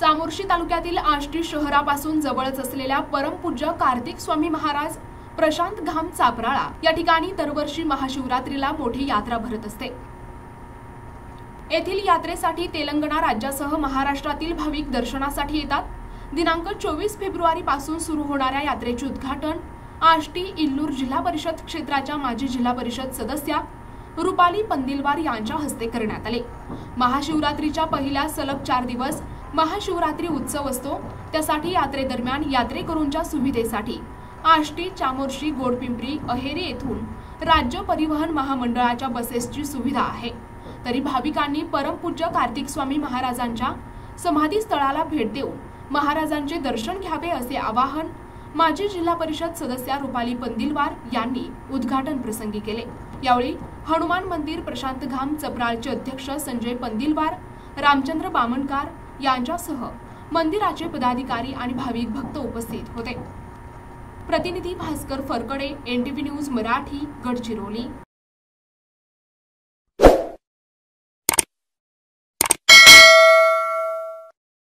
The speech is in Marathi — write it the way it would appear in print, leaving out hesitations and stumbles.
चामोर्शी तालुक्यातील आष्टी शहरापासून जवळच असलेल्या परमपूज्य कार्तिक स्वामी महाराज प्रशांत घाम चापराळा या ठिकाणी दरवर्षी महाशिवरात्रीला मोठी यात्रा भरत असते। येथील यात्रेसाठी तेलंगणा राज्यासह महाराष्ट्रातील भाविक दर्शनासाठी येतात। दिनांक 24 फेब्रुवारी पासून सुरू होणाऱ्या यात्रेचे उद्घाटन आष्टी इल्लूर जिल्हा परिषद क्षेत्राच्या माजी जिल्हा परिषद सदस्या रुपाली पंदिलवार यांच्या हस्ते करण्यात आले। महाशिवरात्रीच्या पहिल्या सलग 4 दिवस महाशिवरात्री उत्सव असतो। त्यासाठी यात्रेदरम्यान यात्रेकरूंच्या सुविधेसाठी आष्टी, चामोर्शी, गोडपिंपरी, अहेरी येथून राज्य परिवहन महामंडळाच्या बसेसची सुविधा आहे। तरी भाविकांनी परमपूज्य कार्तिक स्वामी महाराजांच्या समाधी स्थळाला भेट देऊन महाराजांचे दर्शन घ्यावे असे आवाहन माजी जिल्हा परिषद सदस्या रुपाली पंदिलवार यांनी उद्घाटन प्रसंगी केले। यावेळी हनुमान मंदिर प्रशांत घाम चपराळचे अध्यक्ष संजय पंदिलवार, रामचंद्र बामणकार यांच्यासह मंदिराचे पदाधिकारी आणि भाविक भक्त उपस्थित होते। प्रतिनिधी भास्कर फरकडे, NTV न्यूज मराठी, गडचिरोली।